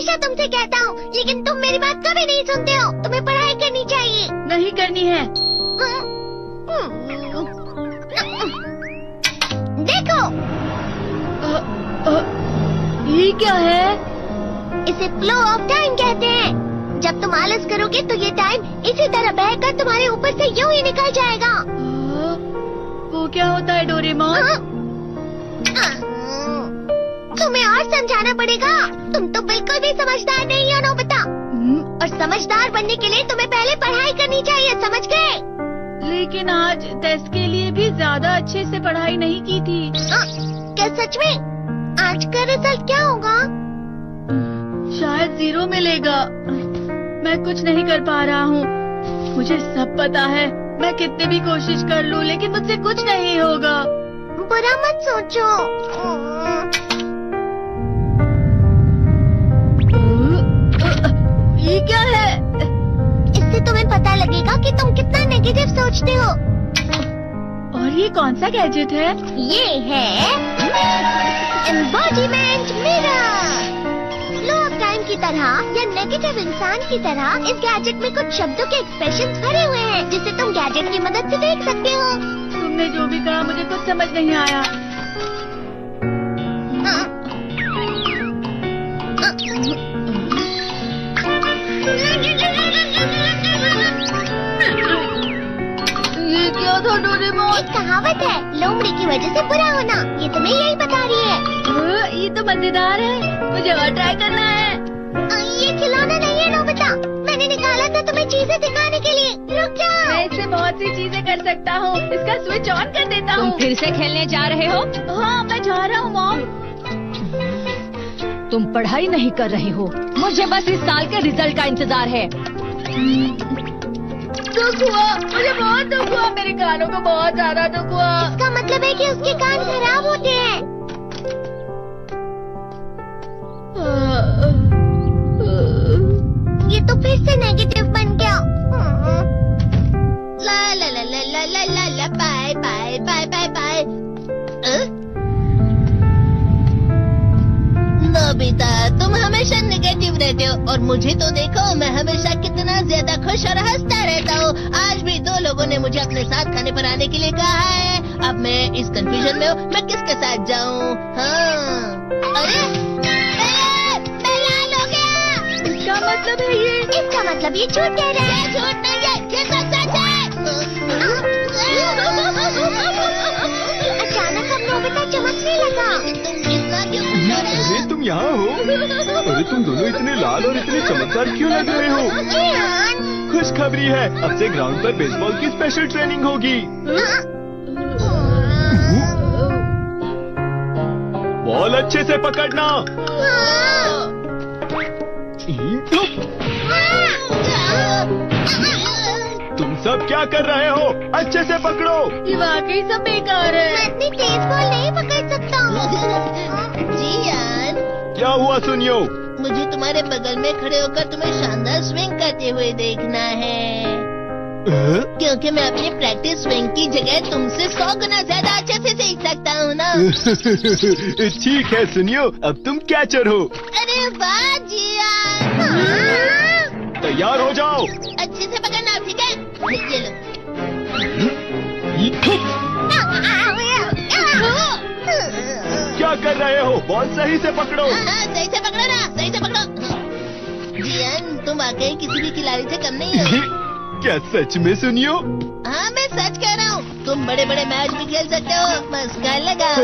हमेशा तुमसे कहता हूँ, लेकिन तुम मेरी बात कभी नहीं सुनते हो। तुम्हें पढ़ाई करनी चाहिए। नहीं करनी है। देखो, ये क्या है? इसे फ्लो ऑफ टाइम कहते हैं। जब तुम आलस करोगे तो ये टाइम इसी तरह बहकर तुम्हारे ऊपर से यूं ही निकल जाएगा। वो क्या होता है डोरेमोन? तुम्हें और समझाना पड़ेगा। तुम तो बिल्कुल भी समझदार नहीं हो नोबिता। और समझदार बनने के लिए तुम्हें पहले पढ़ाई करनी चाहिए, समझ गए? लेकिन आज टेस्ट के लिए भी ज्यादा अच्छे से पढ़ाई नहीं की थी। क्या सच में? आज का रिजल्ट क्या होगा? शायद 0 मिलेगा। मैं कुछ नहीं कर पा रहा हूँ। मुझे सब पता है। मैं कितनी भी कोशिश कर लूँ, लेकिन मुझसे कुछ नहीं होगा। बुरा मत सोचो। ये क्या है? इससे तुम्हें पता लगेगा कि तुम कितना नेगेटिव सोचते हो। और ये कौन सा गैजेट है? ये है embodiment mirror. Flow of time की तरह या नेगेटिव इंसान की तरह इस गैजेट में कुछ शब्दों के एक्सप्रेशन भरे हुए हैं, जिसे तुम गैजेट की मदद से देख सकते हो। तुमने जो भी कहा मुझे कुछ समझ नहीं आया। ये क्या था डोरेमोन? एक कहावत है, लोमड़ी की वजह से बुरा होना। ये तुम्हें यही बता रही है। ये तो मजेदार है। मुझे और ट्राई करना है। ये खिलौना नहीं है नोबिता। मैंने निकाला था तुम्हें चीजें दिखाने के लिए। रुक जाओ। मैं इससे बहुत सी चीजें कर सकता हूँ। इसका स्विच ऑन कर देता हूँ। तुम फिर से खेलने जा रहे हो? हाँ, मैं जा रहा हूँ मॉम। तुम पढ़ाई नहीं कर रहे हो। मुझे बस इस साल के रिजल्ट का इंतजार है। दुख हुआ, मुझे बहुत दुख हुआ। मेरे कानों को बहुत ज्यादा दुख हुआ। इसका मतलब है कि उसके कान खराब होते हैं। ये तो फिर से नेगेटिव बन गया। ला ला ला ला ला ला ला ला bye bye bye bye bye. Nobita, तुम हमेशा नेगेटिव रहते हो और मुझे तो देखो, मैं हमेशा कितना ज्यादा खुश और हंसता रहता हूँ। आज भी 2 लोगों ने मुझे अपने साथ खाने पर आने के लिए कहा है। अब मैं इस कंफ्यूजन में हूँ, मैं किसके साथ जाऊँ? हाँ, अरे इसका मतलब है ये? इसका मतलब ये झूठ कह रहा है। झूठ नहीं है, ये सच है। अचानक अब नोबिता चमकने लगा। अरे तुम यहाँ हो? अरे तुम दोनों इतने लाल और इतने चमकदार क्यों लग रहे हो? खुशखबरी है, अब से ग्राउंड पर बेसबॉल की स्पेशल ट्रेनिंग होगी। बॉल अच्छे से पकड़ना। तुम सब क्या कर रहे हो? अच्छे से पकड़ो। ये वाकई सब बेकार है। मैं इतनी तेज बॉल नहीं पकड़ सकता हूँ। जियान, क्या हुआ सुनियो? मुझे तुम्हारे बगल में खड़े होकर तुम्हें शानदार स्विंग करते हुए देखना है। क्योंकि मैं अपनी प्रैक्टिस स्विंग की जगह तुमसे 100 गुना ज्यादा अच्छे से सीख सकता हूँ ना। ठीक है सुनियो, अब तुम कैचर हो। अरे वाह जियान। तैयार हो जाओ। अच्छे से पकड़ना, ठीक है? ये लो। क्या कर रहे हो? बॉल सही से पकड़ो। सही से पकड़ो ना, सही से पकड़ो। जियान, तुम वाकई किसी भी खिलाड़ी से कम नहीं हो। क्या सच में सुनियो? हाँ, मैं सच कह रहा हूँ। तुम बड़े बड़े मैच भी खेल सकते हो। मस्का लगाओ।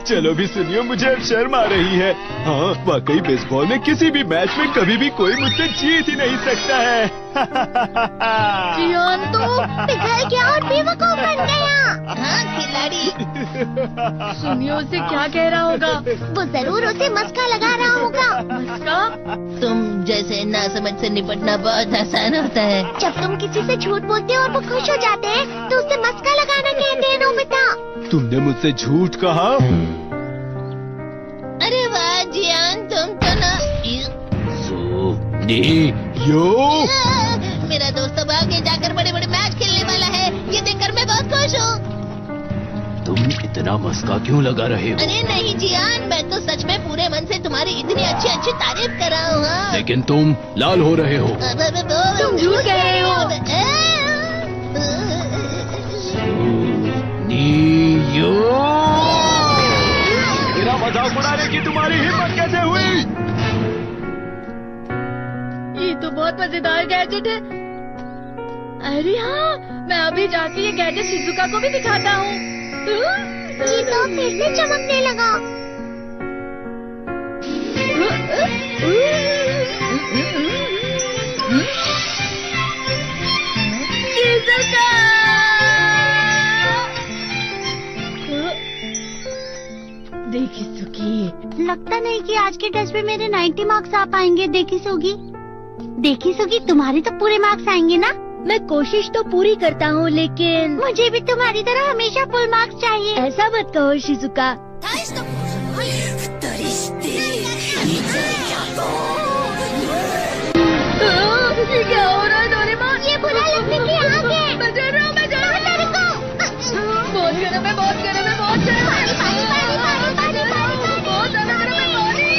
चलो भी सुनियो, मुझे अब शर्म आ रही है। हाँ, वाकई बेसबॉल में किसी भी मैच में कभी भी कोई मुझसे जीत ही नहीं सकता है। जियान तो पिघल गया और बेवकूफ बन गया। हाँ, खिलाड़ी। सुनियो उसे क्या कह रहा होगा? वो जरूर उसे मस्का लगा रहा होगा। मस्का? तुम जैसे नासमझ से निपटना बहुत आसान होता है। जब तुम किसी से झूठ बोलते हो और वो खुश हो जाते हैं, तो उसे मस्का लगाना कहते हैं नोबिता। तुमने मुझसे झूठ कहा? अरे वाह जियान, तुम तो ना। यो, मेरा दोस्त अब आगे जाकर बड़े बड़े मैच खेलने वाला है। ये देखकर मैं बहुत खुश हूँ। तुम इतना मस्का क्यों लगा रहे हो? अरे नहीं जियान, मैं तो सच में पूरे मन से तुम्हारी इतनी अच्छी अच्छी तारीफ कर रहा हूँ। हाँ। लेकिन तुम लाल हो रहे हो। तुम झूठ कह रहे हो। मेरा मजाक उड़ाने की तुम्हारी हिम्मत कैसे हुई? ये तो बहुत मजेदार गैजेट है। अरे हाँ, मैं अभी जाके ये गैजेट शिजुका को भी दिखाता हूँ। ये तो फिर से चमकने लगा। शिजुका! देखी सुगी, लगता नहीं कि आज के टेस्ट में मेरे 90 मार्क्स आ पाएंगे। देखी सुगी, तुम्हारे तो पूरे मार्क्स आएंगे ना? मैं कोशिश तो पूरी करता हूँ, लेकिन मुझे भी तुम्हारी तरह हमेशा फुल मार्क्स चाहिए। ऐसा मत कहो शिजुका। ये क्या हो रहा है डोरेमोन? ये बुरा लगने की आग है। मैं डर रहा हूँ, मैं डर रहा हूँ। बहुत गर्म है, बहुत गर्म है, बहुत गर्म है। बहुत ज्यादा गर्म है पानी।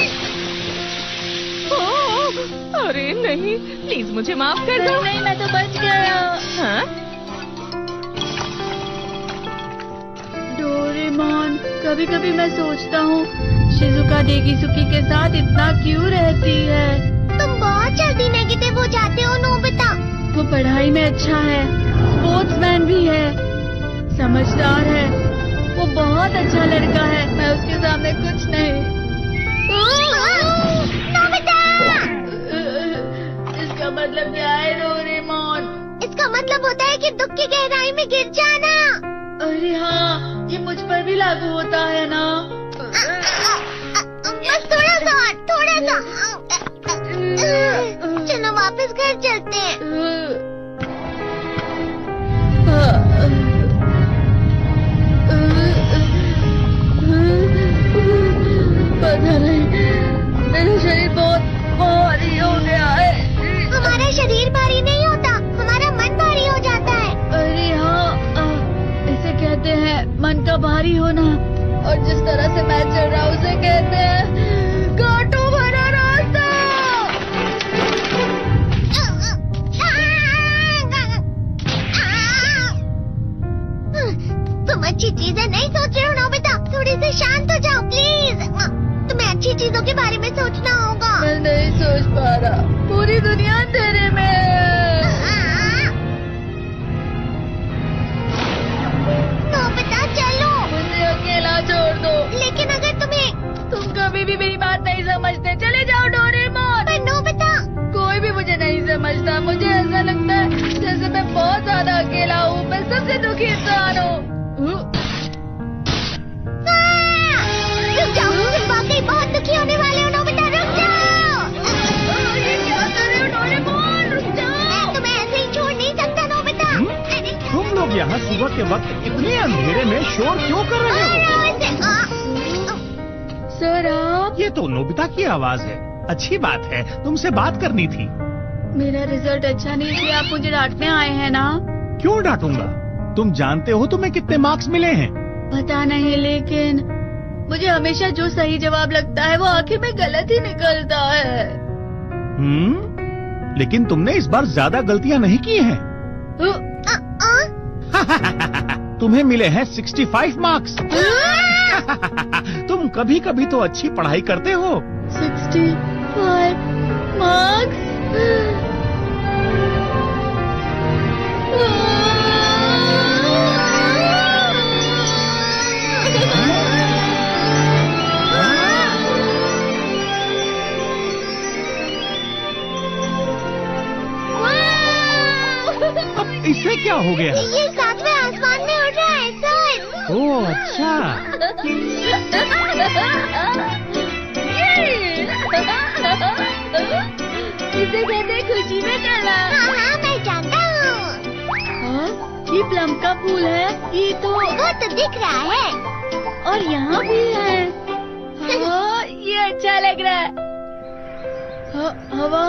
अरे नहीं, प्लीज मुझे माफ कर दो। नहीं, मैं तो बच गया। हाँ? डोरेमोन, कभी कभी मैं सोचता हूँ शिजुका डेकिसुकी के साथ इतना क्यों रहती है। तुम बहुत जल्दी नेगेटिव हो जाते हो नोबिता। वो पढ़ाई में अच्छा है, स्पोर्ट्समैन भी है, समझदार है, वो बहुत अच्छा लड़का है। मैं उसके सामने कुछ नहीं। नोबिता! इसका मतलब क्या है डोरेमोन? इसका मतलब होता है कि दुख की गहराई में गिर जाना। अरे हाँ, ये मुझ पर भी लागू होता है ना। बस थोड़ा सा और, थोड़ा सा। चलो वापस घर चलते हैं। पता नहीं, मेरा शरीर बहुत भारी हो गया है। हमारा शरीर भारी नहीं होता, हमारा मन भारी हो जाता है। अरे हाँ, इसे कहते हैं मन का भारी होना। और जिस तरह से मैं चल रहा हूँ उसे कहते हैं कांटों भरा रास्ता। तुम अच्छी चीजें नहीं सोच रहे हो नोबिता, थोड़ी सी शांत हो जाओ प्लीज। तुम्हें अच्छी चीजों के बारे में सोचना होगा। मैं नहीं सोच पा रहा, पूरी दुनिया अंधेरे में है। नोबिता चलो। मुझे अकेला छोड़ दो। लेकिन अगर तुम कभी भी मेरी बात नहीं समझते, चले जाओ डोरेमोन। पर नोबिता, कोई भी मुझे नहीं समझता। मुझे ऐसा लगता है जैसे मैं बहुत ज्यादा अकेला हूँ, मैं सबसे दुखी इंसान हूँ। रुक जाओ, तुम वाकई बहुत दुखी होने वाले हो नोबिता, रुक जाओ। ये क्या कर रहे हो डोरेमोन? रुक जाओ। मैं तुम्हें ऐसे ही छोड़ नहीं सकता नोबिता। तुम लोग यहाँ सुबह के वक्त इतने अंधेरे में शोर क्यों कर रहे हो? सर आप? ये तो नोबिता की आवाज है। अच्छी बात है, तुमसे बात करनी थी। मेरा रिजल्ट अच्छा नहीं इसलिए आप मुझे डांटने आए हैं ना? क्यों डांटूंगा? तुम जानते हो तुम्हें कितने मार्क्स मिले हैं? पता नहीं, लेकिन मुझे हमेशा जो सही जवाब लगता है वो आखिर में गलत ही निकलता है। लेकिन तुमने इस बार ज्यादा गलतियाँ नहीं की हैं। तुम्हें मिले हैं 65 मार्क्स। तुम कभी कभी तो अच्छी पढ़ाई करते हो। 65 मार्क्स? अब इससे क्या हो गया? ये सातवें आसमान में उड़ रहा है सर। ओह अच्छा। इसे कहते हैं खुशी में चला। हाँ, मैं जानता हूँ। ये प्लम का फूल है। ये तो वो तो दिख रहा है। और यहाँ भी है। हाँ, ये अच्छा लग रहा है। हवा